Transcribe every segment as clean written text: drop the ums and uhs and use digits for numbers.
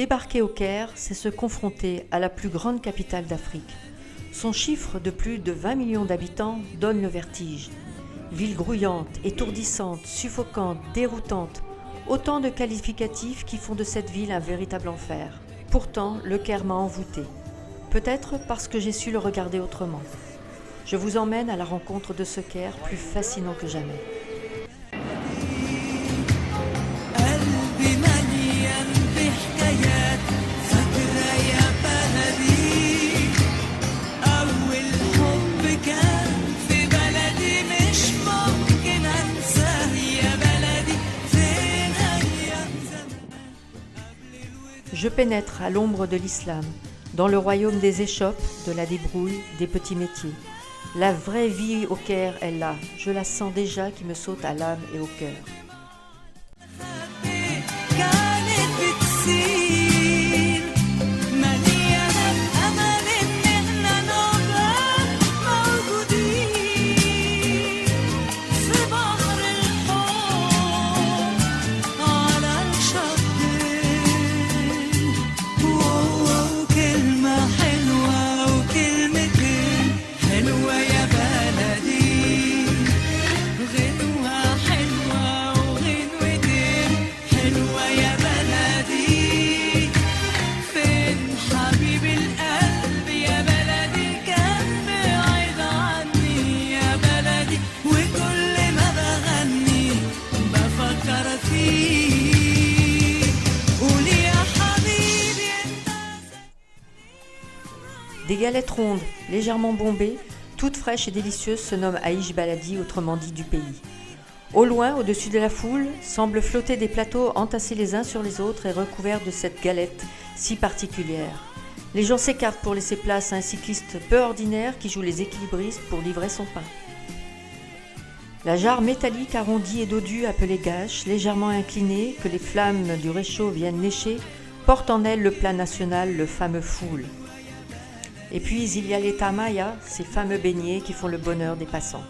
Débarquer au Caire, c'est se confronter à la plus grande capitale d'Afrique. Son chiffre de plus de 20 millions d'habitants donne le vertige. Ville grouillante, étourdissante, suffocante, déroutante, autant de qualificatifs qui font de cette ville un véritable enfer. Pourtant, le Caire m'a envoûté. Peut-être parce que j'ai su le regarder autrement. Je vous emmène à la rencontre de ce Caire plus fascinant que jamais. Je pénètre à l'ombre de l'islam, dans le royaume des échoppes, de la débrouille, des petits métiers. La vraie vie au Caire est là, je la sens déjà qui me saute à l'âme et au cœur. Des galettes rondes, légèrement bombées, toutes fraîches et délicieuses se nomment Aïch Baladi, autrement dit du pays. Au loin, au-dessus de la foule, semblent flotter des plateaux entassés les uns sur les autres et recouverts de cette galette si particulière. Les gens s'écartent pour laisser place à un cycliste peu ordinaire qui joue les équilibristes pour livrer son pain. La jarre métallique arrondie et dodue appelée gâche, légèrement inclinée, que les flammes du réchaud viennent lécher, porte en elle le plat national, le fameux foul. Et puis il y a les tamaya, ces fameux beignets qui font le bonheur des passants.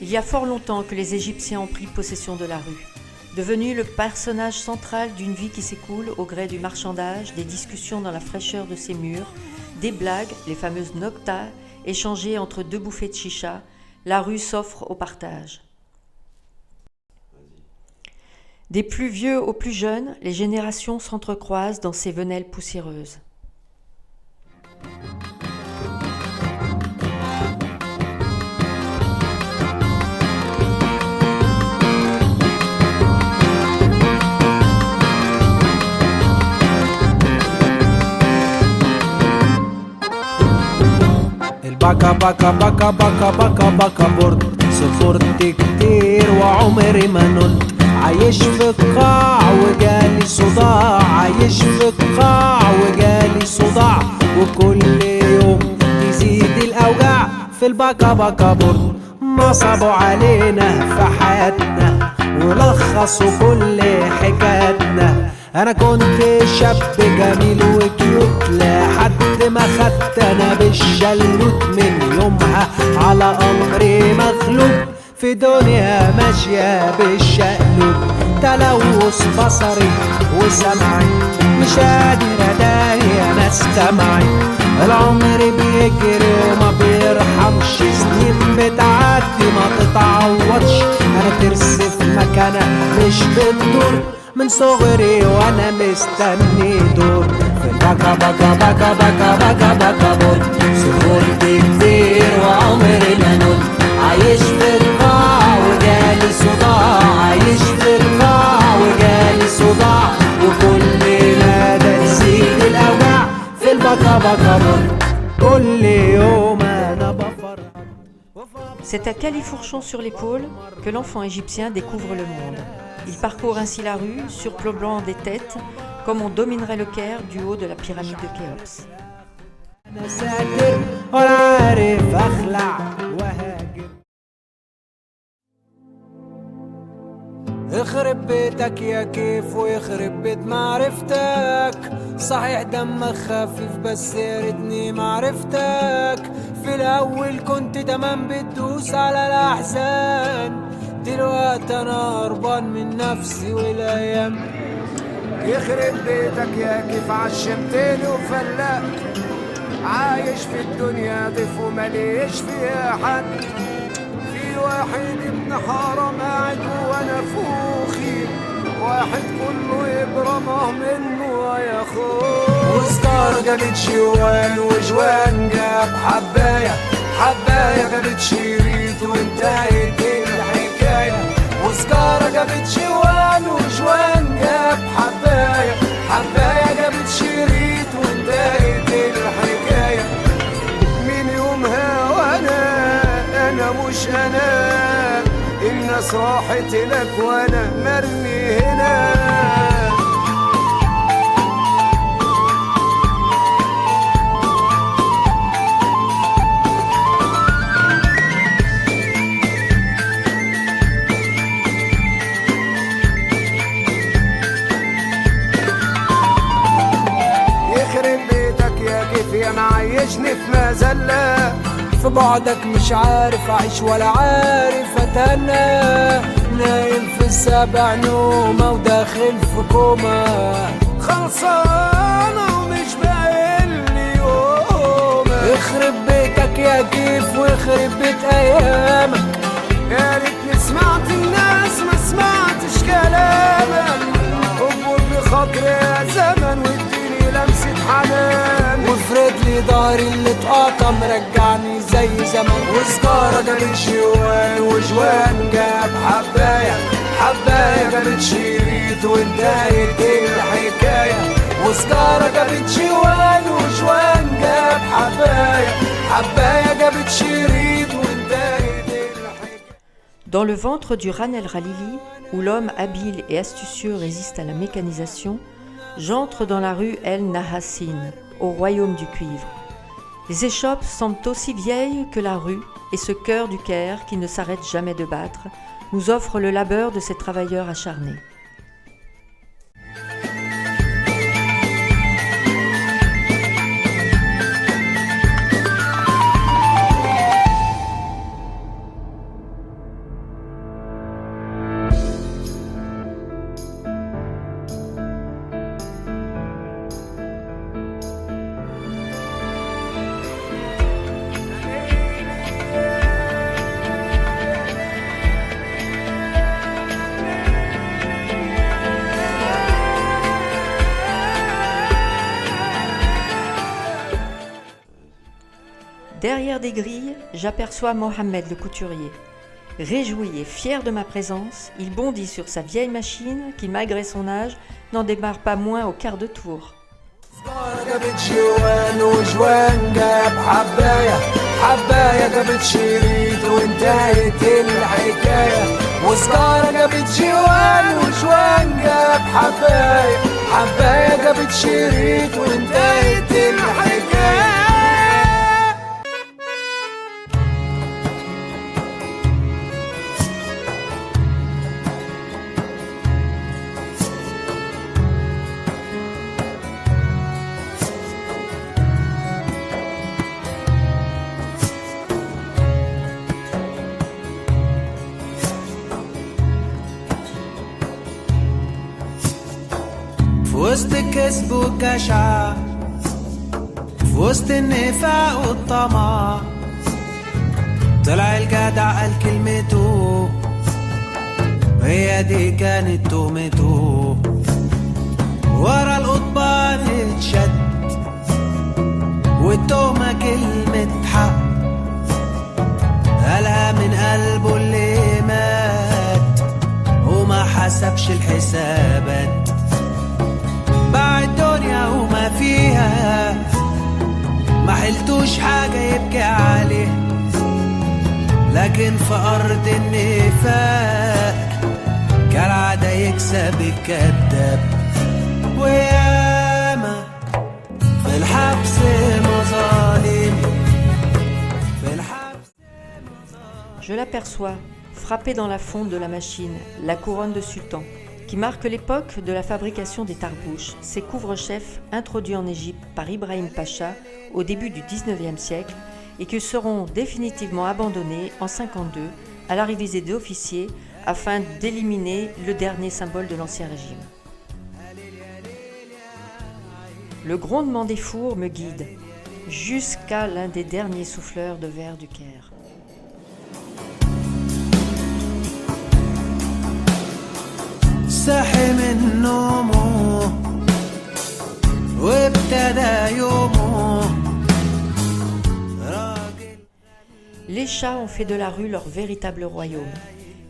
Il y a fort longtemps que les Égyptiens ont pris possession de la rue, devenu le personnage central d'une vie qui s'écoule au gré du marchandage, des discussions dans la fraîcheur de ses murs, des blagues, les fameuses noktas, échangées entre deux bouffées de chicha, la rue s'offre au partage. Des plus vieux aux plus jeunes, les générations s'entrecroisent dans ces venelles poussiéreuses. بكا بكا بكا بكا بكا بكا برد صفرت كتير وعمري ما نلت عايش في القاع وجالي صداع عايش في القاع وجالي صداع وكل يوم تزيد الأوجاع في البكا بكا برد نصبوا علينا في حياتنا ولخصوا كل حكاياتنا انا كنت شاب جميل وكيوت لحد ما خدت انا بالشلوت من يومها على امري مغلوب في دنيا ماشيه بالشقلوب تلوث بصري وسمعي مش قادر اداري انا استمعي العمر بيجري وما بيرحمش سنين بتعدي ما تتعوضش انا ترس في مكانها مش بتدور من صغري وانا مستني دور في البكا بكا بكا بكا بكا بكا بور صفرت كتير وعمري ما نلت عايش في القاع وجالي صداع عايش في القاع وجالي صداع وكل مدى تزيد الاوجاع في البكا بكا بور كل يوم انا بفرط. C'est à califourchon sur l'épaule que l'enfant égyptien découvre le monde. Il parcourt ainsi la rue, surplombant des têtes, comme on dominerait le Caire du haut de la pyramide de Khéops. يخرب بيتك يا كيف ويخرب بيت معرفتك. صحيح دمك خفيف بس يا ريتني معرفتك. في الاول كنت تمام بتدوس على الاحزان، دلوقتي انا هربان من نفسي والايام. يخرب بيتك يا كيف عشمتني وفلقت، عايش في الدنيا ضيف ومليش فيها حد. في واحد ابن حرام قاعد وانا فوخي، واحد كله يبرمه منه يا اخوه. وسكار جابت شوال وجوان جاب حبايه، حبايه جابت شريط وانتهت الحكايه. وسكار جابت شوال وجوان جاب حبايه، حبايه جابت شريط وانتهت الحكايه. من يومها وانا مش انا، الناس راحت لك وانا مرمي هنا. يخرب بيتك يا كيف يا معيشني في مذلة. في بعدك مش عارف اعيش ولا عارف اتهنى، نايم في السبع نومة وداخل في كوما. خلصانة ومش باقيلي يوم. يخرب بيتك يا كيف ويخرب بيت ايامك. يا ريتني سمعت الناس ما سمعتش كلامك. اكبر بخاطري يا زمن واديني لمسة حنان، وافرد لي ظهري اللي اتقطع مرجعني زي زمان. وسكارة جابت شوال وجوان جاب حباية، حباية جابت شريط وانتهت الحكاية. وسكارة جابت شوال وجوان جاب حباية، حباية جابت شريط وانتهت الحكاية. Dans le ventre du Ran El Khalili, où l'homme habile et astucieux résiste à la mécanisation, j'entre dans la rue El Nahassin, au royaume du cuivre. Les échoppes semblent aussi vieilles que la rue, et ce cœur du Caire, qui ne s'arrête jamais de battre, nous offre le labeur de ces travailleurs acharnés. Derrière des grilles, j'aperçois Mohamed le couturier. Réjoui et fier de ma présence, il bondit sur sa vieille machine qui, malgré son âge, n'en démarre pas moins au quart de tour. جابت جوان وجوان جاب حباية، حباية جابت شريط وانتهت الحكاية. وسكارة جابت جوان وجوان جاب حباية، حباية جابت شريط وانتهت الحكاية. في وسط الكذب والجشع، في وسط النفاق والطمع، طلع الجدع قال كلمته، هي دي كانت تهمته. ورا القضبان اتشد والتهمة كلمة حق، قالها من قلبه اللي مات وما حسبش الحسابات. باع الدنيا وما فيها، ما حلتوش حاجة يبكي عليه، لكن في أرض النفاق كالعادة يكسب الكذاب. وياما في الحبس مظالم، في الحبس. Je l'aperçois, frappé dans la fonte de la machine, la couronne de sultan, qui marque l'époque de la fabrication des tarbouches, ces couvre-chefs introduits en Égypte par Ibrahim Pacha au début du XIXe siècle et qui seront définitivement abandonnés en 1952 à l'arrivée des officiers afin d'éliminer le dernier symbole de l'Ancien Régime. Le grondement des fours me guide jusqu'à l'un des derniers souffleurs de verre du Caire. صحي من نومه وابتدى يومه. Les chats ont fait de la rue leur véritable royaume.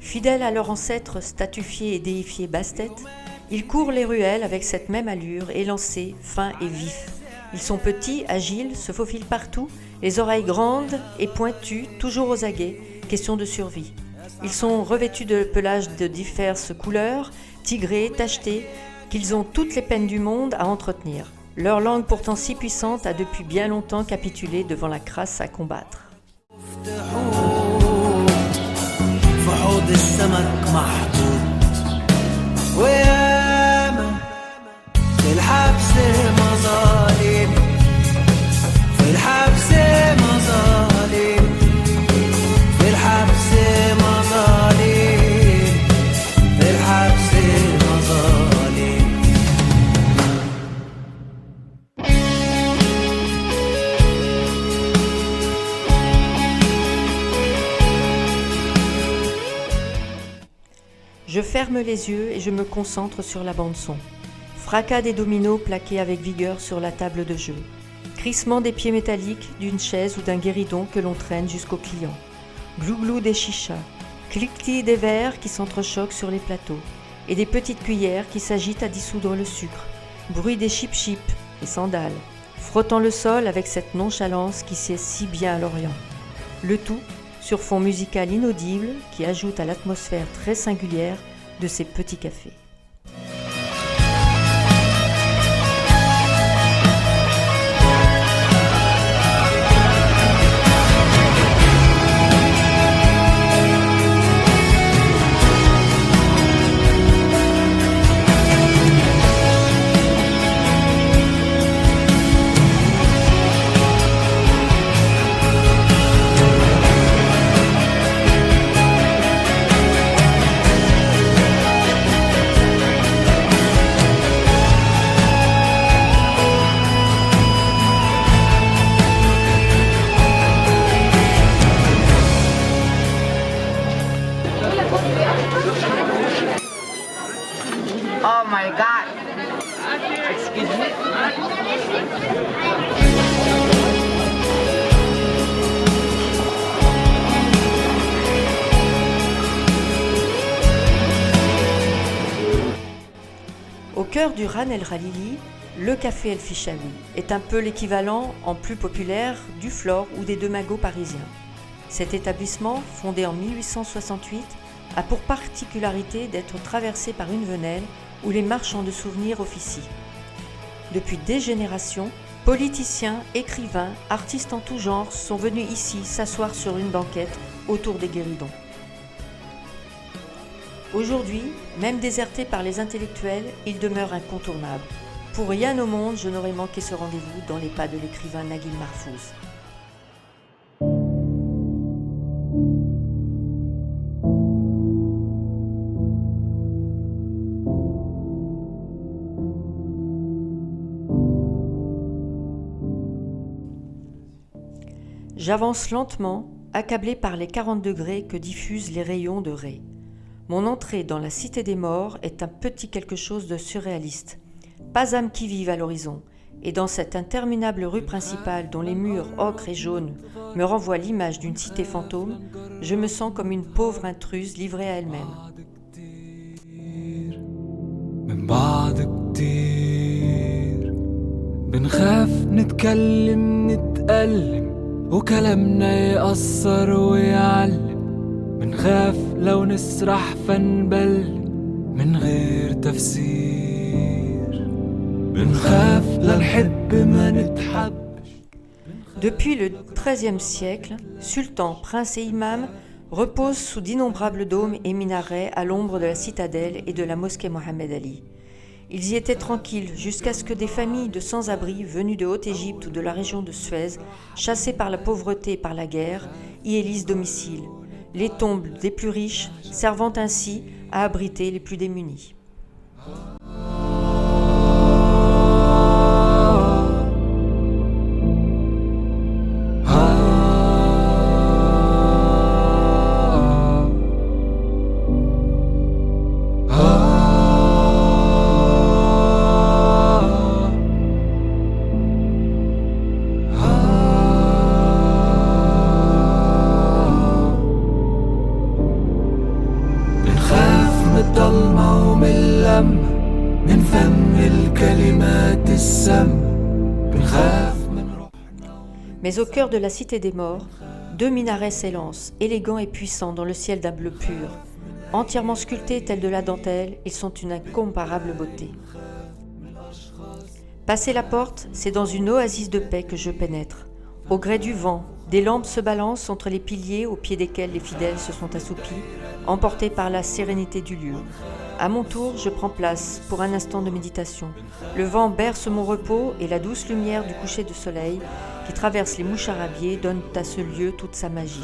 Fidèles à leurs ancêtres statufiés et déifiés Bastet, ils courent les ruelles avec cette même allure, élancée, fin et vif. Ils sont petits, agiles, se faufilent partout, les oreilles grandes et pointues, toujours aux aguets, question de survie. Ils sont revêtus de pelage de diverses couleurs, tigrés, tachetés, qu'ils ont toutes les peines du monde à entretenir. Leur langue pourtant si puissante a depuis bien longtemps capitulé devant la crasse à combattre. Je ferme les yeux et je me concentre sur la bande-son. Fracas des dominos plaqués avec vigueur sur la table de jeu. Crissement des pieds métalliques d'une chaise ou d'un guéridon que l'on traîne jusqu'au client. Glouglou des chichas. Cliquetis des verres qui s'entrechoquent sur les plateaux. Et des petites cuillères qui s'agitent à dissoudre le sucre. Bruit des chip-chip, les sandales. Frottant le sol avec cette nonchalance qui sied si bien à l'Orient. Le tout sur fond musical inaudible qui ajoute à l'atmosphère très singulière de ces petits cafés. Oh my God! Excuse me? Au cœur du Ran El Khalili, le café El Fishawi est un peu l'équivalent en plus populaire du Flore ou des Deux Magots parisiens. Cet établissement, fondé en 1868, a pour particularité d'être traversé par une venelle où les marchands de souvenirs officient. Depuis des générations, politiciens, écrivains, artistes en tout genre sont venus ici s'asseoir sur une banquette autour des guéridons. Aujourd'hui, même déserté par les intellectuels, il demeure incontournable. Pour rien au monde, je n'aurais manqué ce rendez-vous dans les pas de l'écrivain Naguib Mahfouz. J'avance lentement, accablé par les 40 degrés que diffusent les rayons de Ré. Mon entrée dans la cité des morts est un petit quelque chose de surréaliste. Pas âme qui vive à l'horizon, et dans cette interminable rue principale dont les murs ocre et jaunes me renvoient l'image d'une cité fantôme, je me sens comme une pauvre intruse livrée à elle-même. وكلامنا يأثر ويعلم منخاف لو نسرح فنبلم من غير تفسير منخاف لنحب ما نتحبش. Depuis le XIIIe siècle, sultans, princes et imams reposent sous d'innombrables dômes et minarets à l'ombre de la citadelle et de la mosquée Mohammed Ali. Ils y étaient tranquilles jusqu'à ce que des familles de sans-abri venues de Haute-Égypte ou de la région de Suez, chassées par la pauvreté et par la guerre, y élisent domicile, les tombes des plus riches servant ainsi à abriter les plus démunis. Mais au cœur de la cité des morts, 2 minarets s'élancent, élégants et puissants dans le ciel d'un bleu pur. Entièrement sculptés tels de la dentelle, ils sont une incomparable beauté. Passé la porte, c'est dans une oasis de paix que je pénètre. Au gré du vent, des lampes se balancent entre les piliers au pied desquels les fidèles se sont assoupis, emportés par la sérénité du lieu. À mon tour, je prends place pour un instant de méditation. Le vent berce mon repos et la douce lumière du coucher de soleil qui traverse les moucharabiers donne à ce lieu toute sa magie.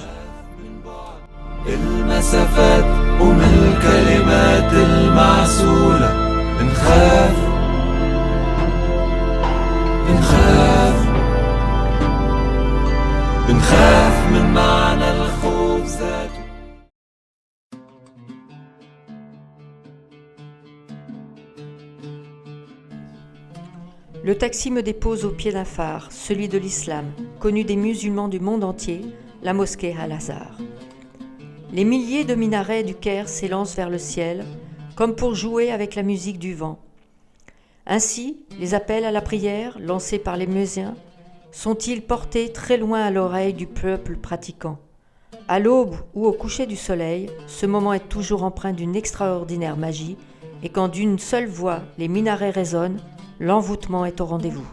Le taxi me dépose au pied d'un phare, celui de l'islam, connu des musulmans du monde entier, la mosquée Al-Azhar. Les milliers de minarets du Caire s'élancent vers le ciel, comme pour jouer avec la musique du vent. Ainsi, les appels à la prière, lancés par les muezzins, sont-ils portés très loin à l'oreille du peuple pratiquant. À l'aube ou au coucher du soleil, ce moment est toujours empreint d'une extraordinaire magie, et quand d'une seule voix les minarets résonnent, l'envoûtement est au rendez-vous.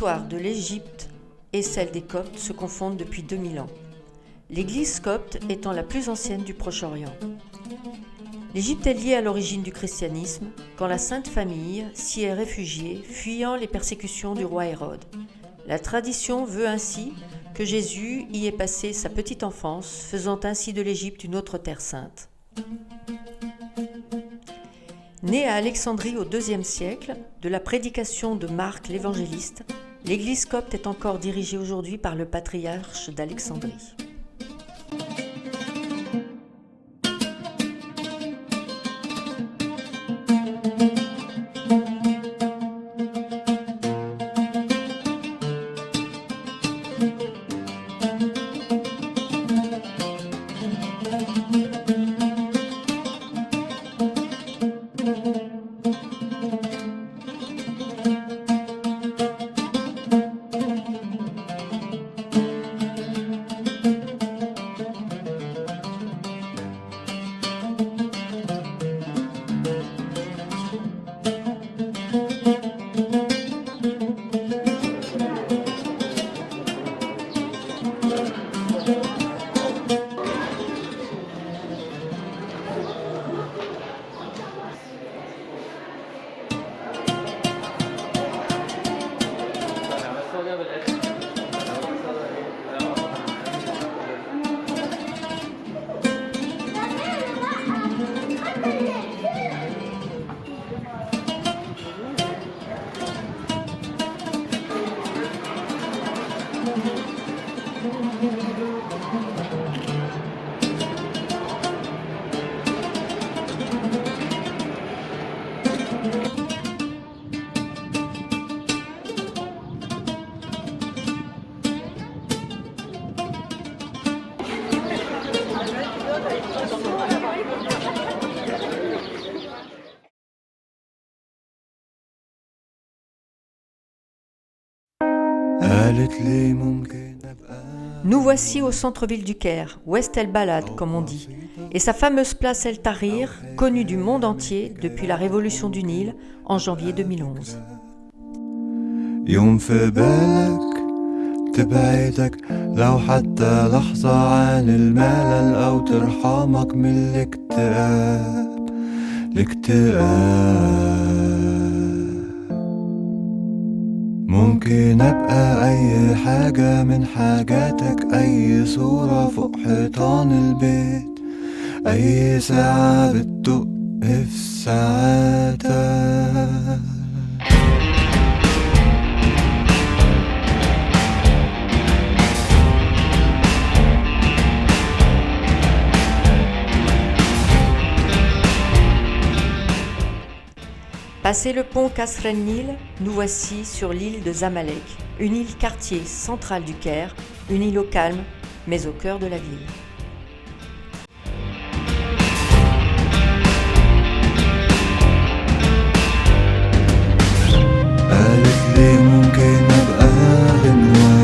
L'histoire de l'Égypte et celle des Coptes se confondent depuis 2000 ans. L'Église copte étant la plus ancienne du Proche-Orient. L'Égypte est liée à l'origine du christianisme, quand la Sainte Famille s'y est réfugiée, fuyant les persécutions du roi Hérode. La tradition veut ainsi que Jésus y ait passé sa petite enfance, faisant ainsi de l'Égypte une autre terre sainte. Née à Alexandrie au IIe siècle, de la prédication de Marc l'évangéliste, l'Église copte est encore dirigée aujourd'hui par le patriarche d'Alexandrie. Nous voici au centre-ville du Caire, Ouest El Balad comme on dit, et sa fameuse place El Tahrir, connue du monde entier depuis la révolution du Nil en janvier 2011. يوم في بالك تبعدك لو حتى لحظة عن الملل أو ترحمك من الاكتئاب ممكن أبقى أي حاجة من حاجاتك أي صورة فوق حيطان البيت أي ساعة بتدق في ساعاتك Passé le pont Kasr el-Nil, nous voici sur l'île de Zamalek, une île quartier centrale du Caire, une île au calme, mais au cœur de la ville. قالت لي ممكن أبقى غنوة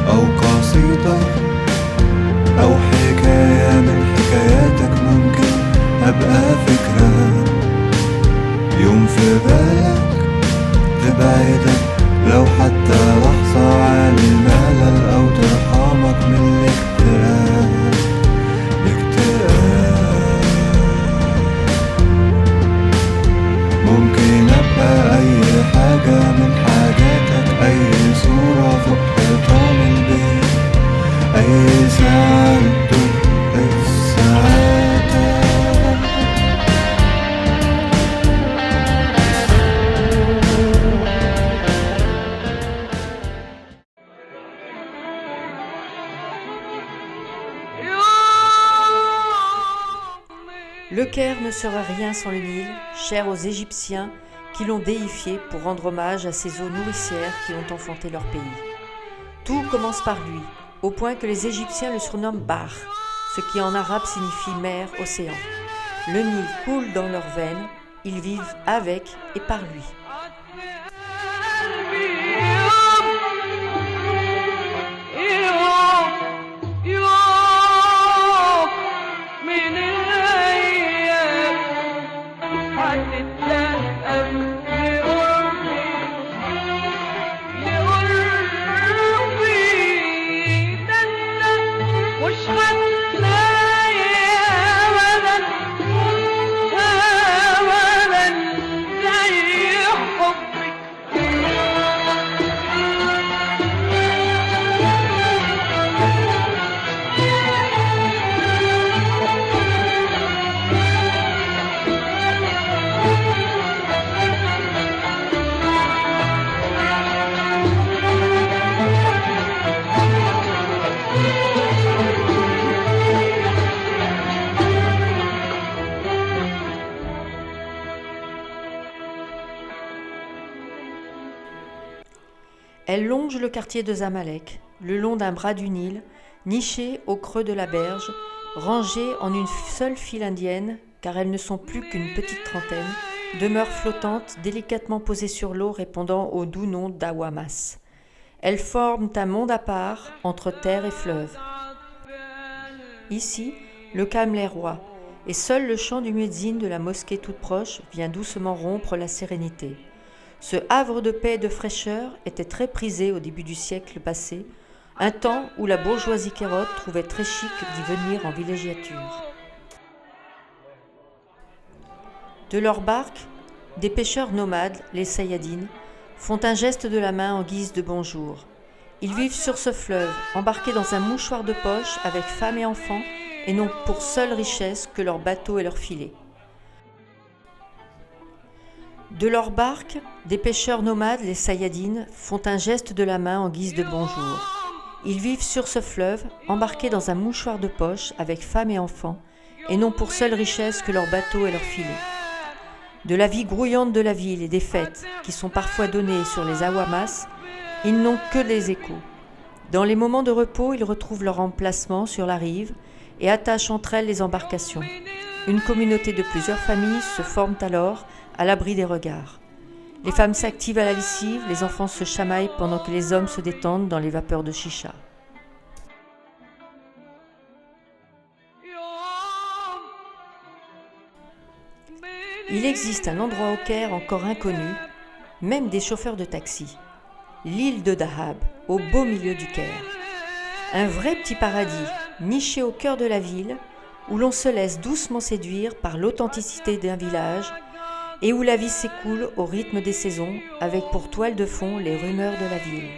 أو قصيدة أو حكاية من حكاياتك ممكن أبقى فكرة يوم في بالك تبعدك لو حتى لحظة عن الملل أو ترحمك من الاكتئاب ممكن أبقى أي حاجة من حاجاتك أي صورة فوق حيطان البيت أي ساعة تدق في ساعاتك Le Caire ne serait rien sans le Nil, cher aux Égyptiens qui l'ont déifié pour rendre hommage à ces eaux nourricières qui ont enfanté leur pays. Tout commence par lui, au point que les Égyptiens le surnomment Bahr, ce qui en arabe signifie mer, océan. Le Nil coule dans leurs veines, ils vivent avec et par lui. Elle longe le quartier de Zamalek, le long d'un bras du Nil, niché au creux de la berge, rangées en une seule file indienne, car elles ne sont plus qu'une petite trentaine, demeures flottantes délicatement posées sur l'eau répondant au doux nom d'Awamas. Elles forment un monde à part entre terre et fleuve. Ici, le calme est roi, et seul le chant du muezzin de la mosquée toute proche vient doucement rompre la sérénité. Ce havre de paix et de fraîcheur était très prisé au début du siècle passé, un temps où la bourgeoisie kérote trouvait très chic d'y venir en villégiature. De leur barque, des pêcheurs nomades, les Sayadines, font un geste de la main en guise de bonjour. Ils vivent sur ce fleuve, embarqués dans un mouchoir de poche avec femmes et enfants, et n'ont pour seule richesse que leur bateau et leurs filets. De leur barque, des pêcheurs nomades, les Sayadines, font un geste de la main en guise de bonjour. Ils vivent sur ce fleuve, embarqués dans un mouchoir de poche avec femmes et enfants, et n'ont pour seule richesse que leur bateau et leurs filets. De la vie grouillante de la ville et des fêtes qui sont parfois données sur les Awamas, ils n'ont que des échos. Dans les moments de repos, ils retrouvent leur emplacement sur la rive et attachent entre elles les embarcations. Une communauté de plusieurs familles se forme alors à l'abri des regards. Les femmes s'activent à la lessive, les enfants se chamaillent pendant que les hommes se détendent dans les vapeurs de chicha. Il existe un endroit au Caire encore inconnu, même des chauffeurs de taxi, l'île de Dahab, au beau milieu du Caire. Un vrai petit paradis, niché au cœur de la ville, où l'on se laisse doucement séduire par l'authenticité d'un village et où la vie s'écoule au rythme des saisons, avec pour toile de fond les rumeurs de la ville.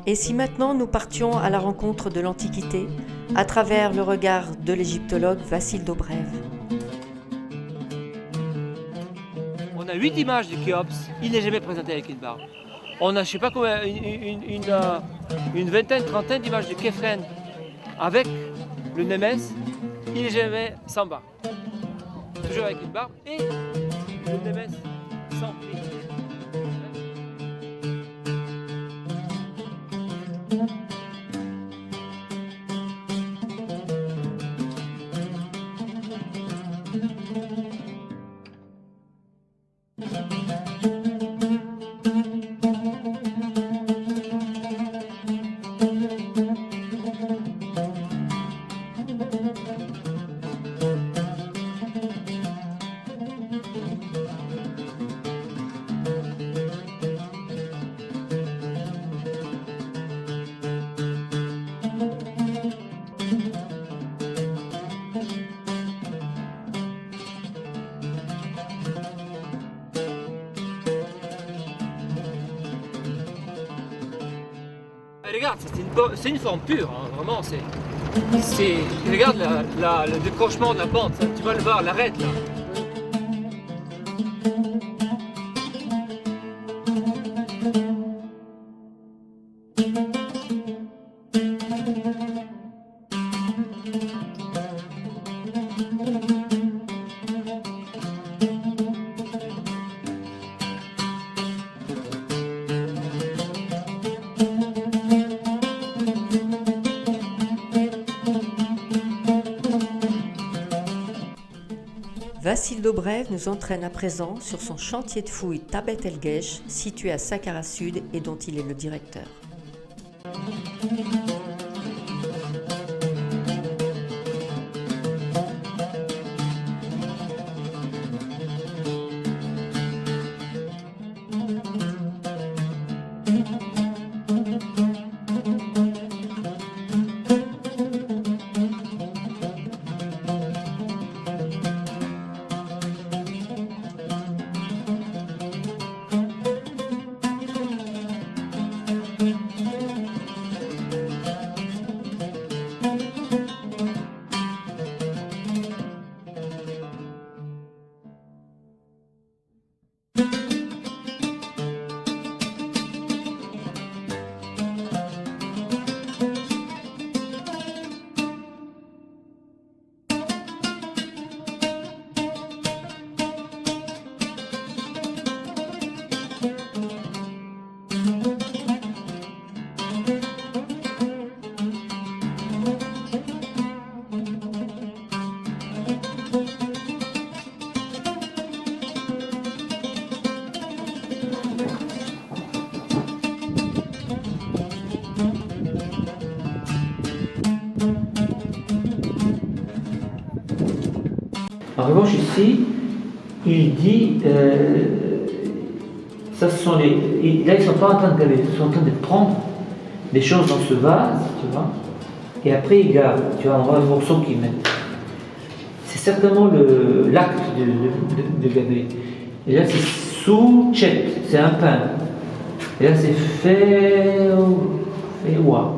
Et si maintenant nous partions à la rencontre de l'Antiquité, à travers le regard de l'égyptologue Vassil Dobrev. On a 8 images du Khéops, il n'est jamais présenté avec une barbe. On a, je sais pas combien, une vingtaine, trentaine d'images de Képhren avec le Némès, il n'est jamais sans barbe. Toujours avec une barbe et le Némès sans pli. Regarde, c'est une forme pure, hein, vraiment. Regarde le décrochement de la pente, tu vas le voir, l'arête là. Vassil Dobrev nous entraîne à présent sur son chantier de fouilles Tabet El-Gesh, situé à Saqqara Sud et dont il est le directeur. En revanche, ici, il dit, ça ce sont les. Là, ils ne sont pas en train de gaver, ils sont en train de prendre des choses dans ce vase, tu vois, et après ils gavent, tu vois, on voit un morceau qu'ils mettent. C'est certainement l'acte de gaver. Et là, c'est sous chet, c'est un pain. Et là, c'est fait what.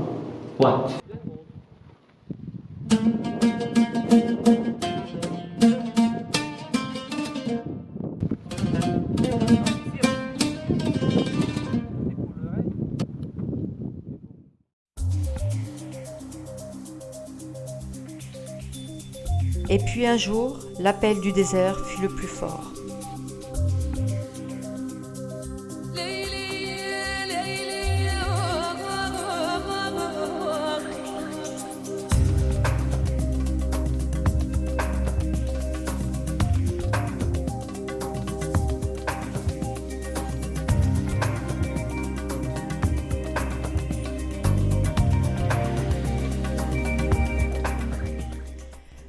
Et puis un jour, l'appel du désert fut le plus fort.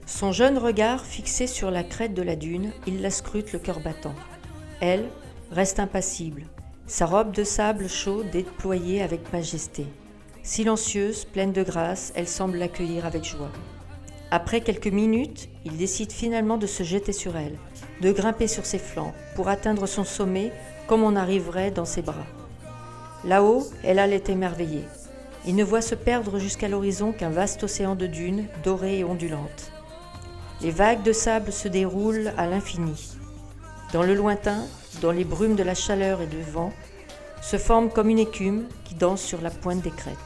Son jeune regard fixé sur la crête de la dune, il la scrute le cœur battant. Elle reste impassible, sa robe de sable chaud déployée avec majesté. Silencieuse, pleine de grâce, elle semble l'accueillir avec joie. Après quelques minutes, il décide finalement de se jeter sur elle, de grimper sur ses flancs, pour atteindre son sommet comme on arriverait dans ses bras. Là-haut, elle allait émerveiller. Il ne voit se perdre jusqu'à l'horizon qu'un vaste océan de dunes, dorées et ondulantes. Les vagues de sable se déroulent à l'infini. Dans le lointain, dans les brumes de la chaleur et du vent, se forment comme une écume qui danse sur la pointe des crêtes.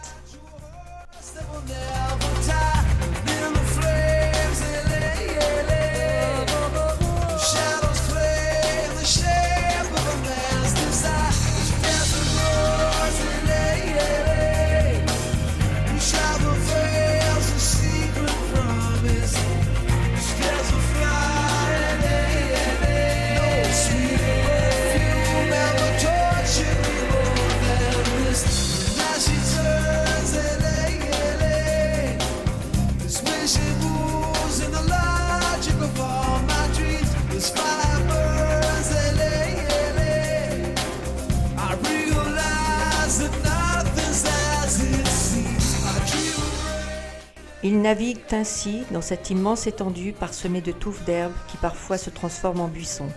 Ils naviguent ainsi dans cette immense étendue parsemée de touffes d'herbe qui parfois se transforment en buissons.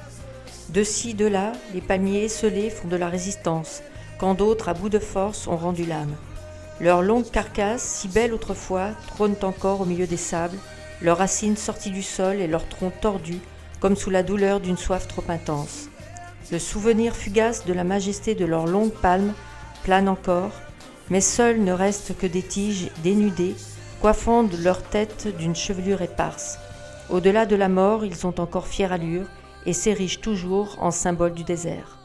De ci, de là, les palmiers esselés font de la résistance, quand d'autres, à bout de force, ont rendu l'âme. Leurs longues carcasses, si belles autrefois, trônent encore au milieu des sables, leurs racines sorties du sol et leurs troncs tordus, comme sous la douleur d'une soif trop intense. Le souvenir fugace de la majesté de leurs longues palmes plane encore, mais seuls ne restent que des tiges dénudées, coiffant de leur tête d'une chevelure éparse. Au-delà de la mort, ils ont encore fière allure et s'érigent toujours en symbole du désert.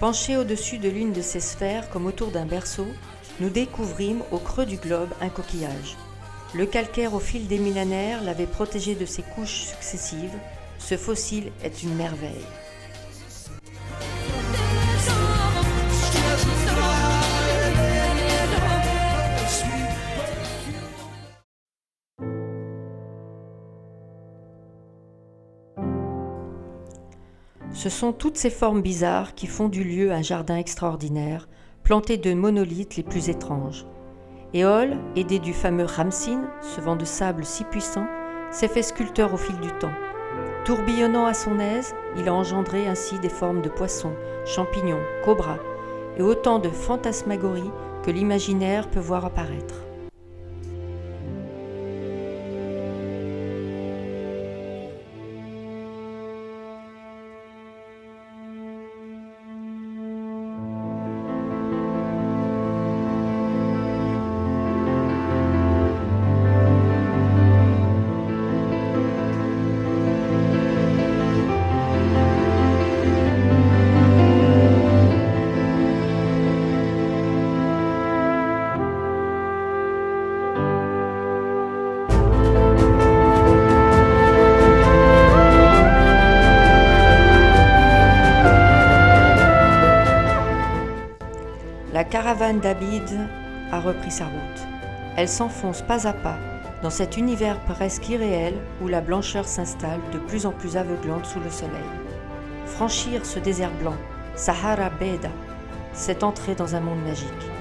Penchés au-dessus de l'une de ces sphères comme autour d'un berceau, nous découvrîmes au creux du globe un coquillage. Le calcaire au fil des millénaires l'avait protégé de ses couches successives. Ce fossile est une merveille. Ce sont toutes ces formes bizarres qui font du lieu un jardin extraordinaire, planté de monolithes les plus étranges. Éole, aidé du fameux Ramsin, ce vent de sable si puissant, s'est fait sculpteur au fil du temps. Tourbillonnant à son aise, il a engendré ainsi des formes de poissons, champignons, cobras, et autant de fantasmagories que l'imaginaire peut voir apparaître. La caravane d'Abid a repris sa route. Elle s'enfonce pas à pas dans cet univers presque irréel où la blancheur s'installe de plus en plus aveuglante sous le soleil. Franchir ce désert blanc, Sahara Beda, c'est entrer dans un monde magique.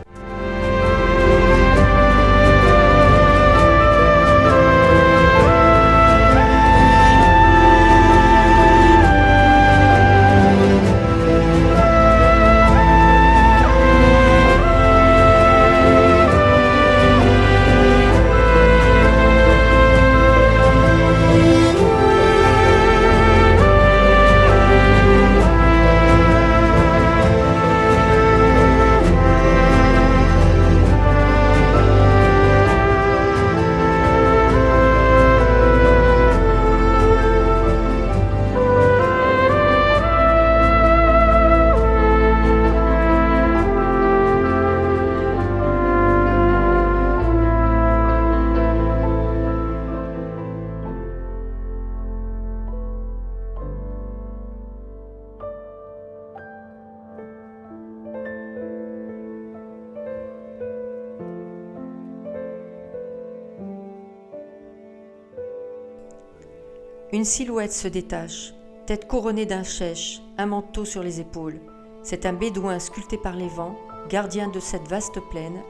Une silhouette se détache, tête couronnée d'un chèche, un manteau sur les épaules. C'est un bédouin sculpté par les vents, gardien de cette vaste plaine,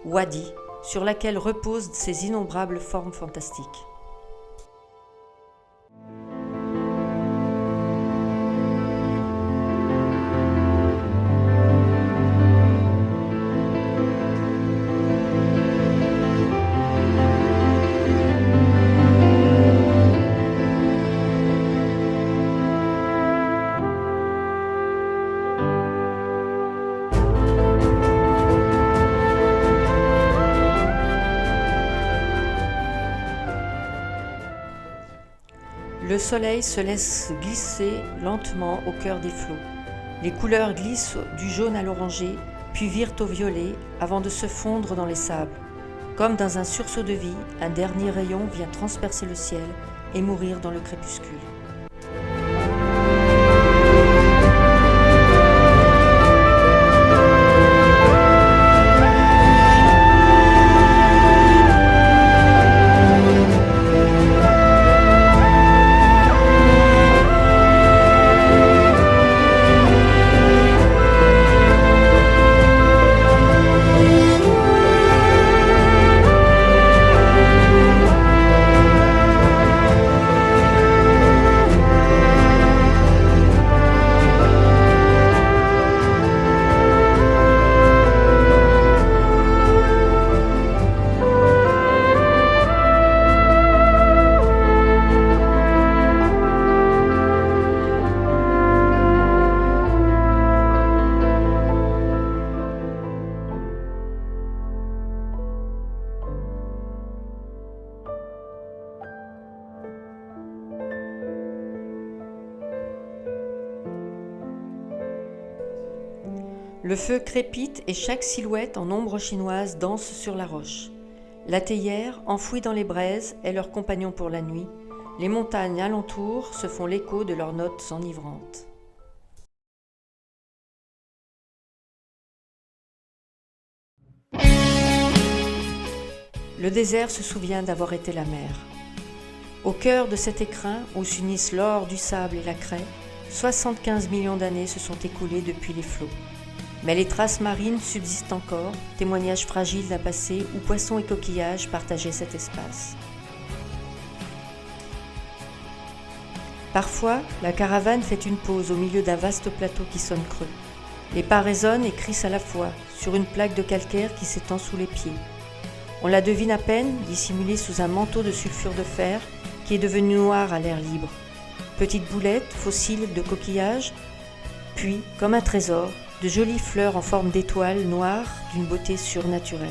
Wadi, sur laquelle reposent ces innombrables formes fantastiques. Le soleil se laisse glisser lentement au cœur des flots. Les couleurs glissent du jaune à l'orangé, puis virent au violet avant de se fondre dans les sables. Comme dans un sursaut de vie, un dernier rayon vient transpercer le ciel et mourir dans le crépuscule. Le feu crépite et chaque silhouette en ombre chinoise danse sur la roche. La théière, enfouie dans les braises, est leur compagnon pour la nuit. Les montagnes alentour se font l'écho de leurs notes enivrantes. Le désert se souvient d'avoir été la mer. Au cœur de cet écrin où s'unissent l'or du sable et la craie, 75 millions d'années se sont écoulées depuis les flots. Mais les traces marines subsistent encore, témoignage fragile d'un passé où poissons et coquillages partageaient cet espace. Parfois, la caravane fait une pause au milieu d'un vaste plateau qui sonne creux. Les pas résonnent et crissent à la fois sur une plaque de calcaire qui s'étend sous les pieds. On la devine à peine, dissimulée sous un manteau de sulfure de fer qui est devenu noir à l'air libre. Petites boulettes, fossiles de coquillages, puis, comme un trésor, de jolies fleurs en forme d'étoiles noires d'une beauté surnaturelle.